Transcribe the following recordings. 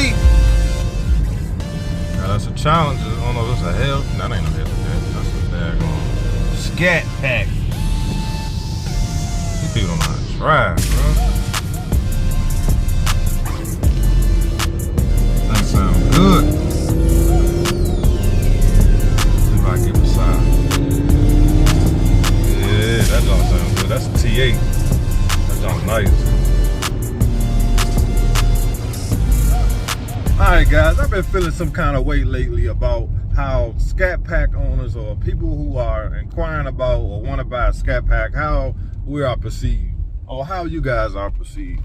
T. Now that's a challenge. I don't know if it's a hell. No, that ain't no Hellcat. That's a daggone Scatpack. These people don't know how to drive, bro. That sounds good. See if I can get beside. Yeah, that don't sound good. That's a T8. That sounds nice. Alright guys, I've been feeling some kind of way lately about how Scatpack owners or people who are inquiring about or want to buy a Scatpack, how we are perceived or how you guys are perceived.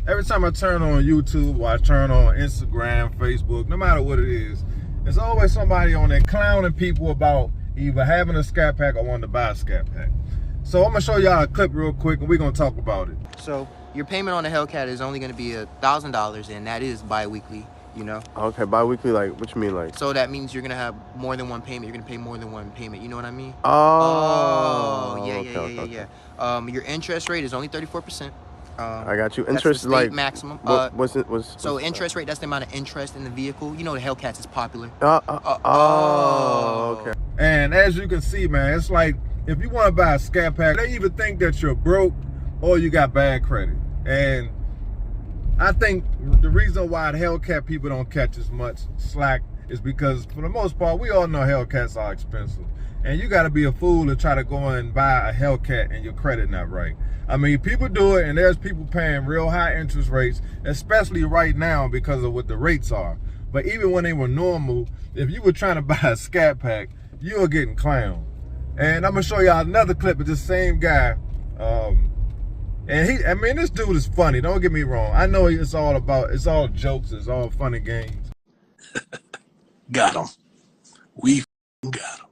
Every time I turn on YouTube or I turn on Instagram, Facebook, no matter what it is, there's always somebody on there clowning people about either having a Scatpack or wanting to buy a Scatpack. So I'm going to show y'all a clip real quick and we're going to talk about it. So your payment on a Hellcat is only going to be $1,000 and that is bi-weekly. You know? Okay, bi-weekly, like, what you mean, like? So that means you're gonna have more than one payment. You're gonna pay more than one payment. You know what I mean? Oh, yeah. Your interest rate is only 34%. I got you. Interest Interest is like maximum. So interest rate, that's the amount of interest in the vehicle. You know the Hellcats is popular. Okay. And as you can see, man, it's like if you want to buy a Scatpack, they either think that you're broke or you got bad credit. And I think the reason why the Hellcat people don't catch as much slack is because, for the most part, we all know Hellcats are expensive. And you got to be a fool to try to go and buy a Hellcat and your credit not right. I mean, people do it, and there's people paying real high interest rates, especially right now because of what the rates are. But even when they were normal, if you were trying to buy a Scatpack, you were getting clowned. And I'm going to show y'all another clip of this same guy. And I mean, this dude is funny. Don't get me wrong. I know it's all jokes. It's all funny games. Got him. We got him.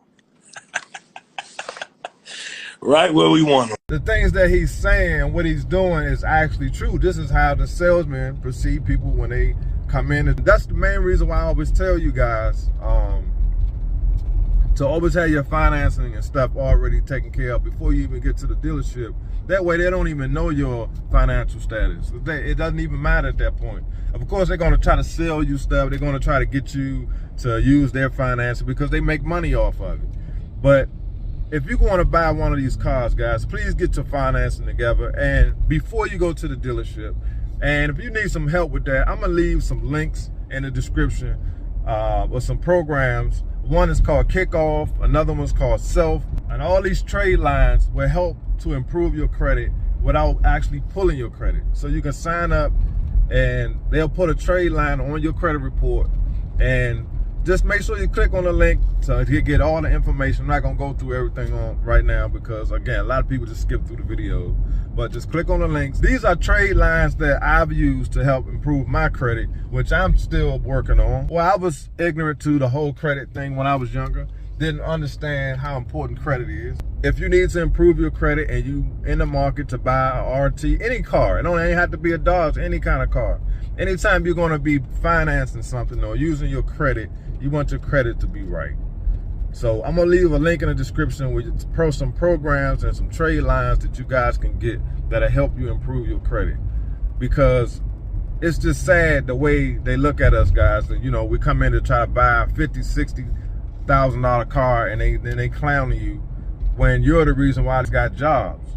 Right where we want him. The things that he's saying, what he's doing is actually true. This is how the salesman perceive people when they come in. And that's the main reason why I always tell you guys to always have your financing and stuff already taken care of before you even get to the dealership. That way they don't even know your financial status. It doesn't even matter at that point. Of course, they're gonna try to sell you stuff. They're gonna try to get you to use their financing because they make money off of it. But if you want to buy one of these cars, guys, please get your financing together and before you go to the dealership. And if you need some help with that, I'm gonna leave some links in the description with some programs. One is called Kickoff, another one's called Self, and all these trade lines will help to improve your credit without actually pulling your credit. So you can sign up and they'll put a trade line on your credit report, and just make sure you click on the link to get all the information. I'm not gonna go through everything on right now because again, a lot of people just skip through the video, but just click on the links. These are trade lines that I've used to help improve my credit, which I'm still working on. Well, I was ignorant to the whole credit thing when I was younger. Didn't understand how important credit is. If you need to improve your credit and you in the market to buy a RT, any car, it don't even have to be a Dodge, any kind of car. Anytime you're gonna be financing something or using your credit, you want your credit to be right. So I'm gonna leave a link in the description with some programs and some trade lines that you guys can get that'll help you improve your credit. Because it's just sad the way they look at us guys. And you know, we come in to try to buy a $50,000-$60,000 car and they clowning you when you're the reason why they got jobs.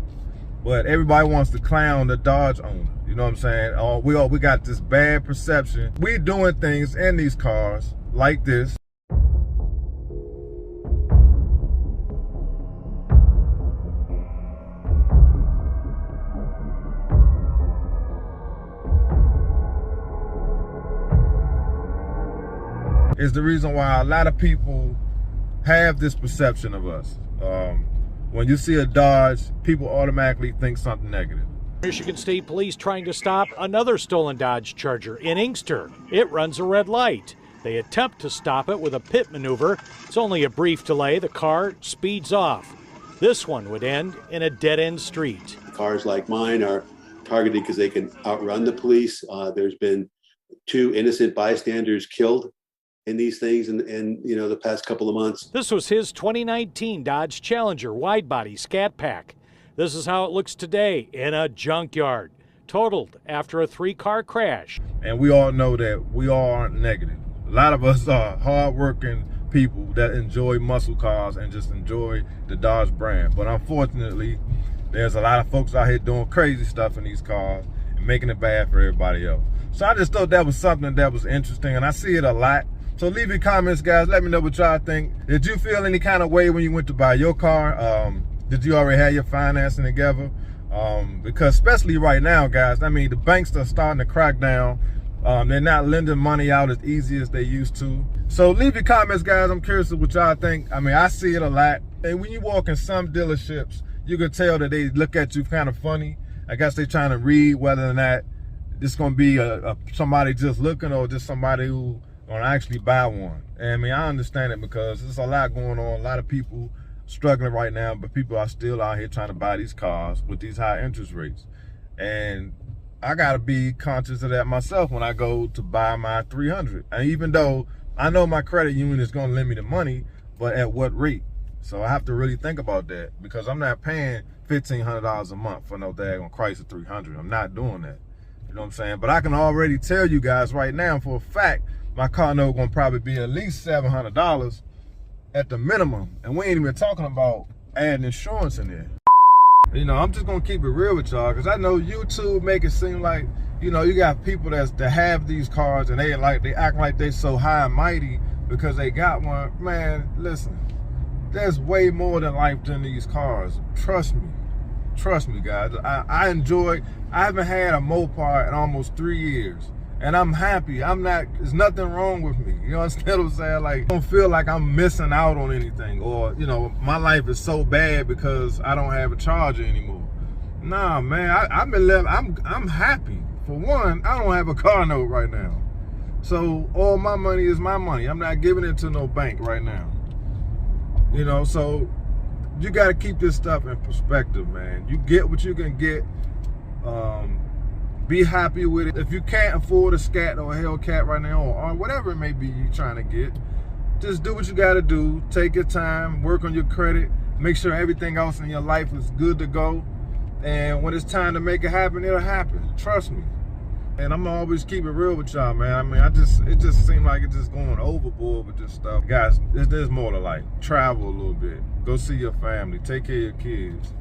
But everybody wants to clown the Dodge owner. You know what I'm saying? Oh, we got this bad perception. We're doing things in these cars like this. Is the reason why a lot of people have this perception of us. When you see a Dodge, people automatically think something negative. Michigan State Police trying to stop another stolen Dodge Charger in Inkster. It runs a red light. They attempt to stop it with a pit maneuver. It's only a brief delay. The car speeds off. This one would end in a dead-end street. Cars like mine are targeted because they can outrun the police. There's been 2 innocent bystanders killed in these things in the past couple of months. This was his 2019 Dodge Challenger wide-body Scatpack. This is how it looks today in a junkyard. totaled after a 3-car crash. And we all know that we all aren't negative. A lot of us are hardworking people that enjoy muscle cars and just enjoy the Dodge brand. But unfortunately, there's a lot of folks out here doing crazy stuff in these cars and making it bad for everybody else. So I just thought that was something that was interesting, and I see it a lot. So leave your comments, guys. Let me know what y'all think. Did you feel any kind of way when you went to buy your car? Did you already have your financing together? Because especially right now, guys, I mean, the banks are starting to crack down. They're not lending money out as easy as they used to. So leave your comments, guys. I'm curious what y'all think. I mean, I see it a lot. And when you walk in some dealerships, you can tell that they look at you kind of funny. I guess they're trying to read whether or not this going to be somebody just looking or just somebody who going to actually buy one. And I mean, I understand it because there's a lot going on. A lot of people struggling right now, but people are still out here trying to buy these cars with these high interest rates. And I gotta be conscious of that myself when I go to buy my 300. And even though I know my credit union is gonna lend me the money, but at what rate? So I have to really think about that because I'm not paying $1,500 a month for no daggone Chrysler 300. I'm not doing that. You know what I'm saying? But I can already tell you guys right now for a fact, my car note gonna probably be at least $700 at the minimum. And we ain't even talking about adding insurance in there. You know, I'm just gonna keep it real with y'all because I know YouTube make it seem like, you know, you got people that have these cars and they act like they so high and mighty because they got one. Man, listen, there's way more than life than these cars. Trust me, guys. I haven't had a Mopar in almost 3 years. And I'm happy. There's nothing wrong with me. You understand what I'm saying? Like, I don't feel like I'm missing out on anything or, you know, my life is so bad because I don't have a Charger anymore. Nah, man, I'm happy. For one, I don't have a car note right now. So all my money is my money. I'm not giving it to no bank right now. You know, so you got to keep this stuff in perspective, man. You get what you can get. Be happy with it. If you can't afford a Scat or a Hellcat right now, or whatever it may be you're trying to get, just do what you got to do. Take your time, work on your credit, make sure everything else in your life is good to go. And when it's time to make it happen, it'll happen. Trust me. And I'm gonna always keep it real with y'all, man. I mean, it just seemed like it's just going overboard with this stuff. Guys, there's more to life. Travel a little bit. Go see your family. Take care of your kids.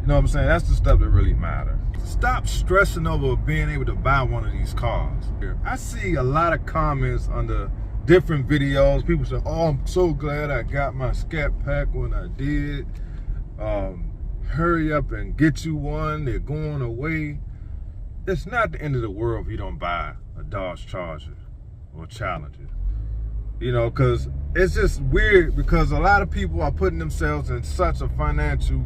You know what I'm saying? That's the stuff that really matters. Stop stressing over being able to buy one of these cars. I see a lot of comments under different videos. People say, oh, I'm so glad I got my Scatpack when I did. Hurry up and get you one. They're going away. It's not the end of the world if you don't buy a Dodge Charger or Challenger. You know, because it's just weird because a lot of people are putting themselves in such a financial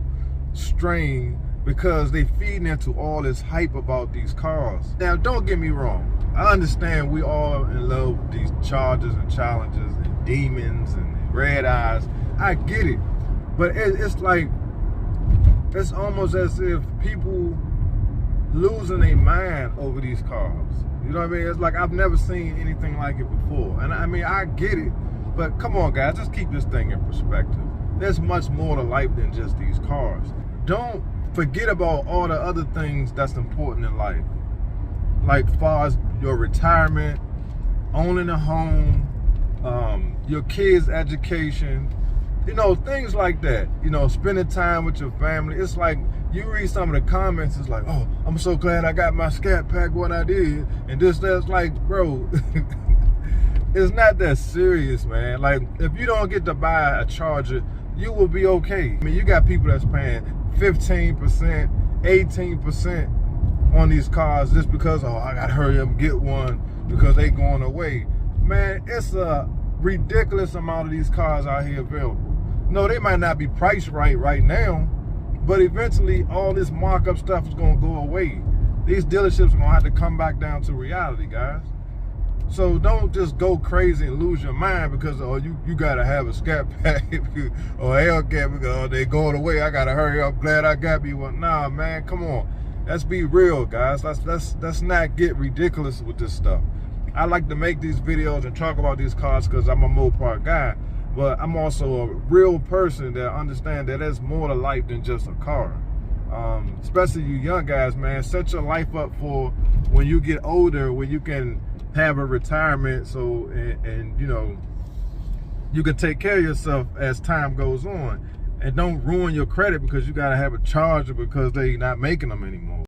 strain because they feeding into all this hype about these cars. Now, don't get me wrong. I understand we all in love with these Chargers and Challengers and Demons and Red Eyes. I get it. But it's like, it's almost as if people losing their mind over these cars. You know what I mean? It's like I've never seen anything like it before. And I mean, I get it. But come on, guys, just keep this thing in perspective. There's much more to life than just these cars. Don't forget about all the other things that's important in life. Like as far as your retirement, owning a home, your kids' education, you know, things like that. You know, spending time with your family. It's like you read some of the comments, it's like, oh, I'm so glad I got my Scatpack when I did. And that's like, bro, it's not that serious, man. Like, if you don't get to buy a Charger, you will be okay. I mean, you got people that's paying 15%, 18% on these cars just because, oh, I gotta hurry up and get one because they going away. Man, it's a ridiculous amount of these cars out here available. No, they might not be priced right now, but eventually all this markup stuff is gonna go away. These dealerships are gonna have to come back down to reality, guys. So don't just go crazy and lose your mind because, oh, you gotta have a Scatpack or a Hellcat because, oh, they going away, I gotta hurry up, glad I got me one. Nah, man, come on. Let's be real, guys. Let's not get ridiculous with this stuff. I like to make these videos and talk about these cars because I'm a Mopar guy, but I'm also a real person that understands that there's more to life than just a car. especially you young guys, man, set your life up for when you get older, when you can have a retirement, so and you know, you can take care of yourself as time goes on, and don't ruin your credit because you got to have a charger because they not making them anymore.